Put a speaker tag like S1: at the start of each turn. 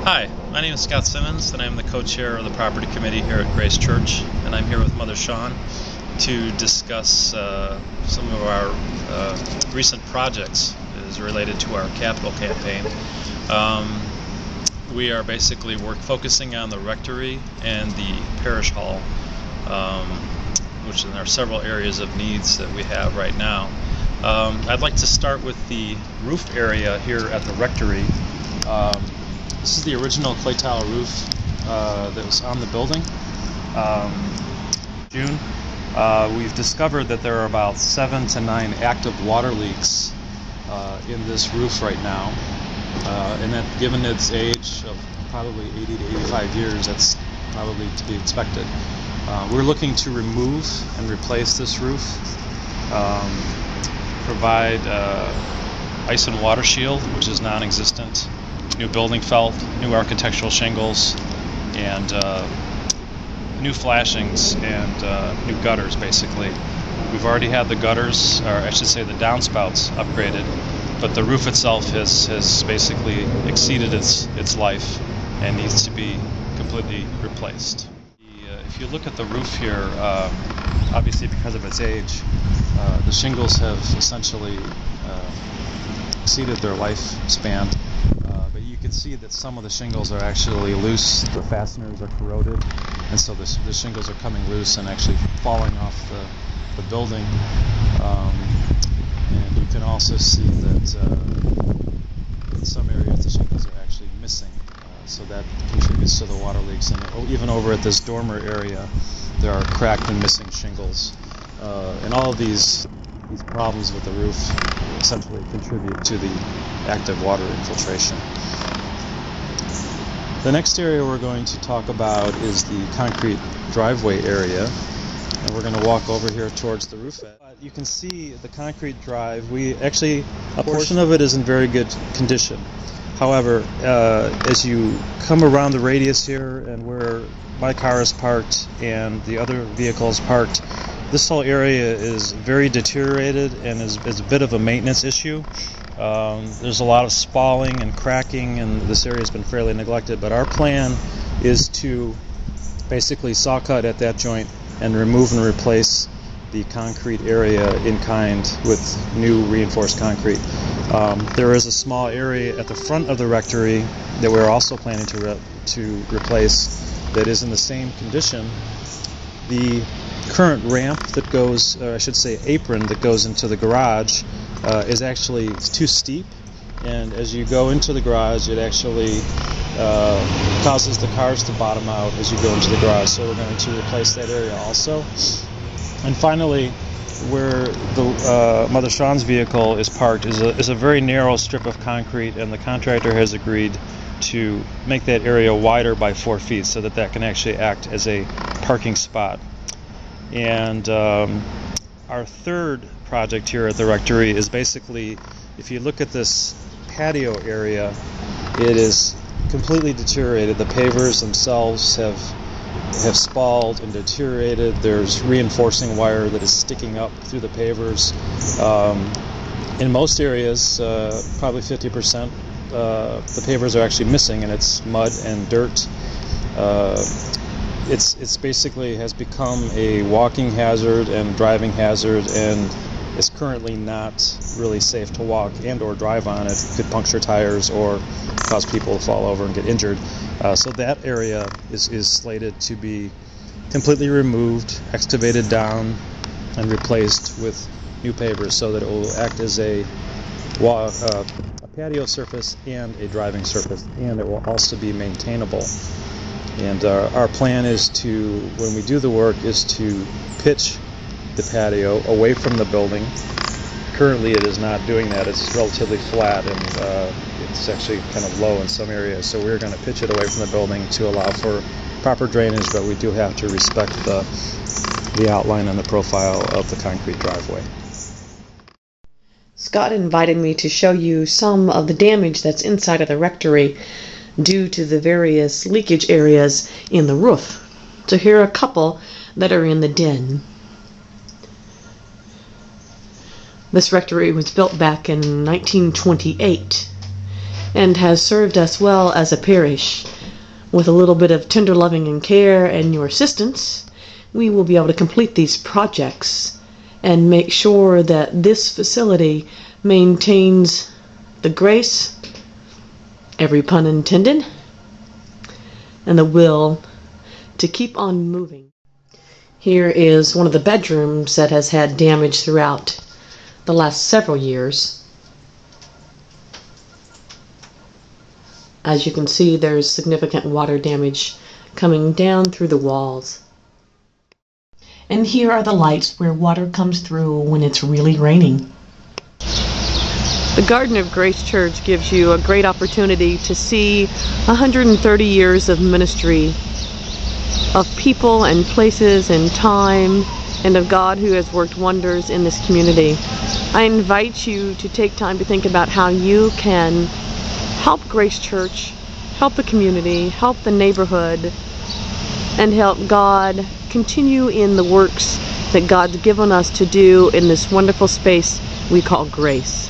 S1: Hi, my name is Scott Simmons, and I'm the co-chair of the property committee here at Grace Church, and I'm here with Mother Sean to discuss some of our recent projects as related to our capital campaign. We are basically focusing on the Rectory and the Parish Hall, which are several areas of needs that we have right now. I'd like to start with the roof area here at the Rectory. This is the original clay tile roof that was on the building. June, we've discovered that there are about 7 to 9 active water leaks in this roof right now, and that, given its age of probably 80 to 85 years, that's probably to be expected. We're looking to remove and replace this roof, provide ice and water shield, which is non-existent, new building felt, new architectural shingles, and new flashings and new gutters, basically. We've already had the gutters, or I should say the downspouts, upgraded, but the roof itself has basically exceeded its life and needs to be completely replaced. If you look at the roof here, obviously because of its age, the shingles have essentially exceeded their lifespan. But you can see that some of the shingles are actually loose, the fasteners are corroded, and so the shingles are coming loose and actually falling off the building. And you can also see that in some areas the shingles are actually missing, so that contributes to the water leaks. And even over at this dormer area, there are cracked and missing shingles. And all of these problems with the roof essentially contribute to the active water infiltration. The next area we're going to talk about is the concrete driveway area, and we're going to walk over here towards the roof edge. You can see the concrete drive. A portion of it is in very good condition. However, as you come around the radius here and where my car is parked and the other vehicle is parked, this whole area is very deteriorated and is a bit of a maintenance issue. There's a lot of spalling and cracking, and this area has been fairly neglected, but our plan is to basically saw cut at that joint and remove and replace the concrete area in kind with new reinforced concrete. There is a small area at the front of the Rectory that we're also planning to replace that is in the same condition. The current ramp that goes, or I should say apron that goes into the garage, is actually too steep, and as you go into the garage it actually causes the cars to bottom out as you go into the garage, so we're going to replace that area also. And finally, where the Mother Sean's vehicle is parked is a very narrow strip of concrete, and the contractor has agreed to make that area wider by 4 feet so that can actually act as a parking spot. And our third project here at the Rectory is basically, if you look at this patio area, it is completely deteriorated. The pavers themselves have spalled and deteriorated. There's reinforcing wire that is sticking up through the pavers. In most areas, probably 50%, the pavers are actually missing, and it's mud and dirt. It's basically has become a walking hazard and driving hazard, and it's currently not really safe to walk and or drive on. It could puncture tires or cause people to fall over and get injured. So that area is slated to be completely removed, excavated down, and replaced with new pavers so that it will act as a patio surface and a driving surface, and it will also be maintainable. And our plan is to, when we do the work, is to pitch the patio away from the building. Currently it is not doing that. It's relatively flat, and it's actually kind of low in some areas, so we're going to pitch it away from the building to allow for proper drainage, but we do have to respect the outline and the profile of the concrete driveway.
S2: Scott invited me to show you some of the damage that's inside of the Rectory due to the various leakage areas in the roof. So here are a couple that are in the den. This rectory was built back in 1928, and has served us well as a parish. With a little bit of tender loving and care and your assistance, we will be able to complete these projects and make sure that this facility maintains the grace, every pun intended, and the will to keep on moving. Here is one of the bedrooms that has had damage throughout the last several years. As you can see, there's significant water damage coming down through the walls. And here are the lights where water comes through when it's really raining. The Garden of Grace Church gives you a great opportunity to see 130 years of ministry, of people and places and time, and of God who has worked wonders in this community. I invite you to take time to think about how you can help Grace Church, help the community, help the neighborhood, and help God continue in the works that God's given us to do in this wonderful space we call grace.